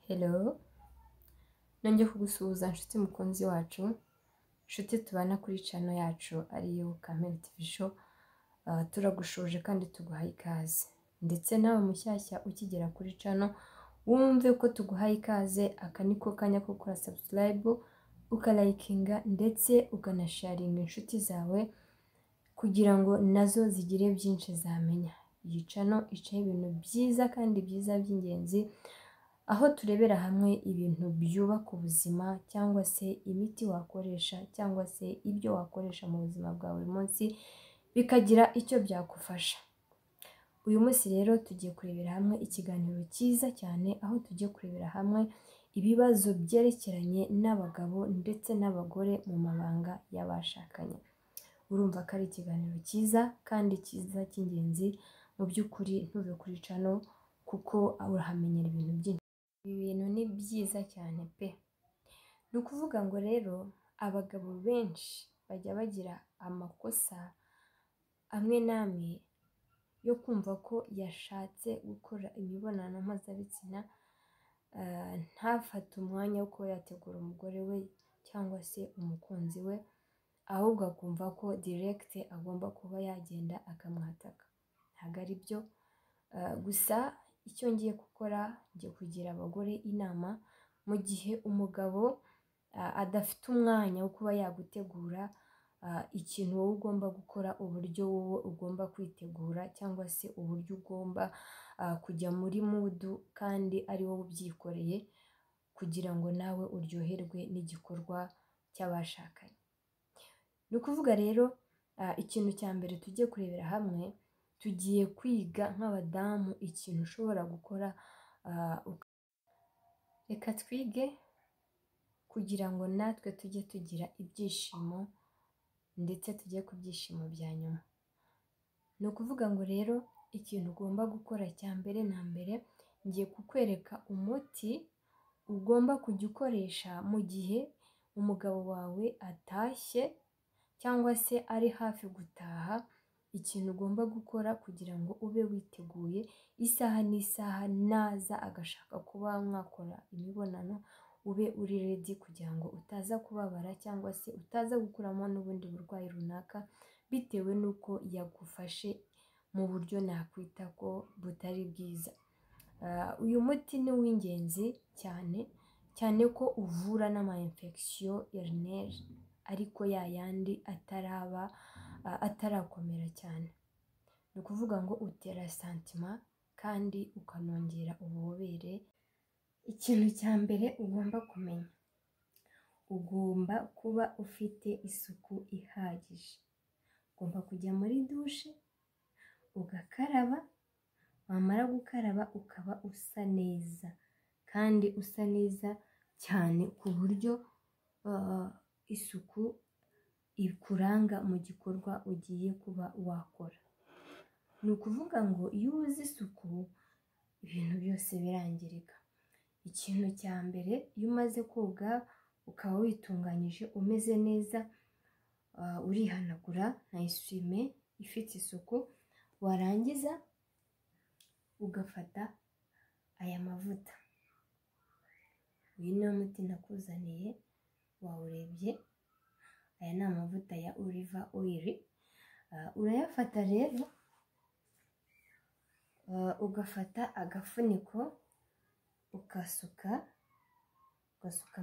Hello, nongeye kugusuhuza nshuti mukunzi wacu, nshuti tubana kuri channel yacu ariyo Kamere TV Show. Turagushuje kandi tuguhaye ikaze, ndetse nawe mushyashya ukigera kuri channel wumve ko tuguhaye ikaze. Aka niko kanya ko gukora subscribe, ukalikinga ndetse ukanasharinga inshuti zawe kugira ngo nazo zigire byinshi zamenya. Iyi channel icaho ibintu byiza kandi byiza by'ingenzi, aho turebera hamwe ibintu byubaka ubuzima cyangwa se imiti wakoresha cyangwa se ibyo wakoresha mu buzima bwa buri munsi bikagira icyo byagufasha. Uyu munsi rero tugiye kurebera hamwe ikiganiro cyiza cyane, aho tugiye kurebera hamwe ibibazo byerekeranye n'abagabo ndetse n'abagore mu mabanga y'abashakanye. Urumva ko ari ikiganiro cyiza kandi cyiza cy'ingenzi. Mu by'ukuri ntuve kuri channel kuko urahamenyera ibintu byinshi. Ibi bintu ni byiza cyane pe. Ni ukuvuga ngo rero abagabo benshi bajya bagira amakosa amwe n'amwe yo kumva ko yashatse gukora imibonano mpuzabitsina, ntafate umwanya wo kuba yategura umugore we cyangwa se umukunzi we, ahubwo akumva ko direct agomba kuba yagenda akamwataka. Ntabwo ari byo. Gusa icyo ngiye gukora, ngiye kugira abagore inama mu gihe umugabo adafite umwanya wo kuba yagutegura ikintu wowe ugomba gukora, uburyo wowe ugomba kwitegura cyangwa se uburyo ugomba kujya muri mood kandi ari wowe ubyikoreye kugira ngo nawe uryoherwe n'igikorwa cy'abashakanye. Ni ukuvuga rero ikintu cya mbere tugiye kurebera hamwe, tugiye kwiga nk'abadamu ikintu ushobora gukora. Reka twige kugira ngo natwe tujye tugira ibyishimo ndetse tujye ku byishimo bya nyuma. Ni ukuvuga ngo rero ikintu ugomba gukora cya mbere na mbere, ngiye kukwereka umuti ugomba kujya ukoresha mu gihe umugabo wawe atashye cyangwa se ari hafi gutaha. Ikintu ugomba gukora kugira ngo ube witeguye isaha n'isaha naza agashaka kuba mwakora imibonano, ube uri ready kugira ngo utaza kubabara cyangwa se utaza gukuramo n'ubundi burwayi runaka bitewe n'uko yagufashe mu buryo nakwita ko butari bwiza. Uyu muti ni uw'ingenzi cyane cyane ko uvura n'ama infection urinary, ariko yayandi atarakomera cyane. Ni ukuvuga ngo utera sentiment kandi ukanongera ububobere. Ikintu cya mbere ugomba kumenya, ugomba kuba ufite isuku ihagije. Ugomba kujya muri dushe ugakaraba, wamara gukaraba ukaba usa neza kandi usa neza cyane ku buryo isuku ikuranga mu gikorwa ugiye kuba wakora. Ni ukuvuga ngo iyo ubuze isuku ibintu byose birangirika. Ikintu cya mbere, iyo umaze koga ukaba witunganyije umeze neza, urihanagura na esuwime ifite isuku, warangiza ugafata aya mavuta. Uyu ni umuti nakuzaniye wawurebye. Aya ni amavuta ya Olive Oil. Urayafata rero ugafata agafuniko ugasuka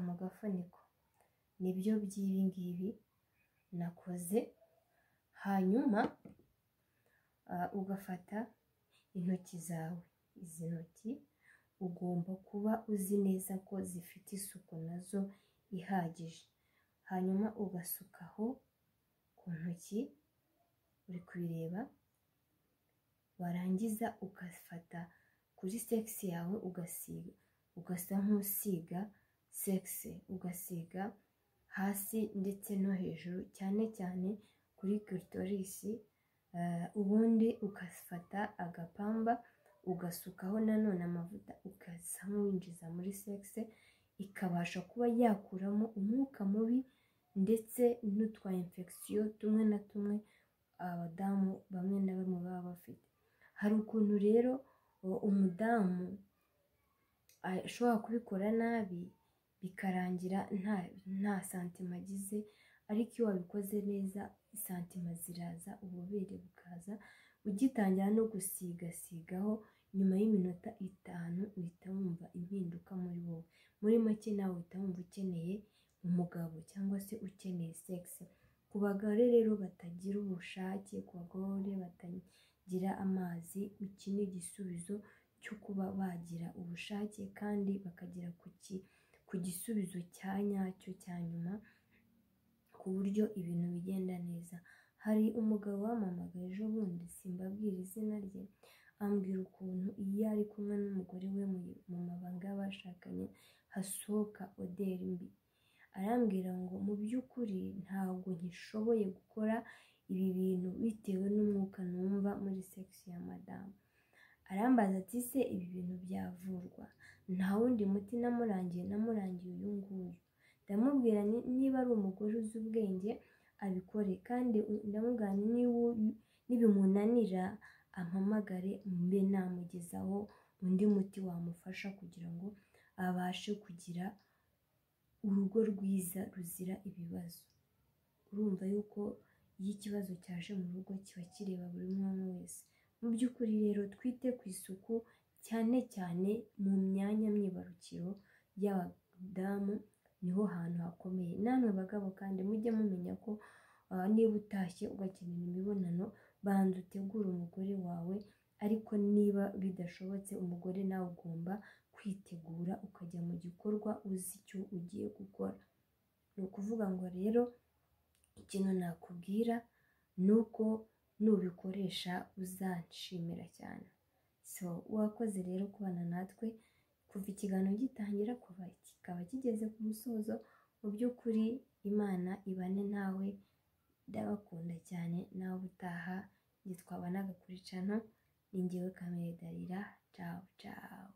mu gafuniko. Nibyo by'ibi ngibi nakoze. Hanyuma ugafata intoki zawe. Izi ntoki ugomba kuba uzi neza ko zifite isuku nazo ihagije. Hanyuma ugasukaho ku ntoki, uri kubireba. Warangiza ugafata kuri sex yawe ugasiga, ugasa nk'usiga sex, ugasiga hasi ndetse no hejuru, cyane cyane kuri clitoris. Ubundi ugafata agapamba ugasukaho nanone amavuta, ukasa nk'uwinjiza muri sex, ikabasha kuba yakuramo umwuka mubi ndetse n'utwa infection tumwe na tumwe abadamu bamwe na bamwe baba bafite. Hari ukuntu rero umudamu ashobora kubikora nabi bikarangira nta santima agize, ariko iyo wabikoze neza santima ziraza, ububobere bukaza, ugitangira no gusigasigaho nyuma y'iminota 5 uhita wumva impinduka muri wowe. Muri make nawe uhita wumva ukeneye umugabo cyangwa se ukeneye sex. Ku bagore rero batagira ubushake, ku bagore batagira amazi, iki ni igisubizo cyo kuba bagira ubushake kandi bakagera ku gisubizo cya nyacyo cya nyuma, ku buryo ibintu bigenda neza. Hari umugabo wamamagaye ejo bundi, simbabwira izina rye, ambwira ukuntu iyo ari kumwe n'umugore we mu mabanga y'abashakanye hasohoka oderi mbi. Arambwira ngo mu by'ukuri ntabwo nkishoboye gukora ibi bintu bitewe n'umwuka numva muri sex ya madamu. Arambaza ati se ibi bintu byavurwa? Nta wundi muti namurangiye uyu nguyu. Ndamubwira niba ari umugore uzi ubwenge abikore, kandi ndamubwira nibimunanira ampamagare mbe namugezaho undi muti wamufasha kugira ngo abashe kugira urugo rwiza ruzira ibibazo. Urumva yuko iyo ikibazo cyaje mu rugo kiba kireba buri umwe wese. Mu by'ukuri rero twite ku isuku cyane cyane mu myanya myibarukiro y'abadamu, niho hantu hakomeye. Namwe bagabo kandi mujye mumenya ko niba utashye ugakenera imibonano, banza utegure umugore wawe, ariko niba bidashobotse umugore nawe ugomba kwitegura ukajya mu gikorwa uzi icyo ugiye gukora. Ni ukuvuga ngo rero ikintu nakubwira ni uko nubikoresha uzanshimira cyane. Wakoze rero kubana natwe kuva ikiganiro gitangira kuva kikaba kigeze ku musozo. Mu by'ukuri Imana ibane nawe, ndabakunda cyane. Nawe utaha twabanaga kuri channel, ni njyewe Kamere Dalila. Ciao ciao.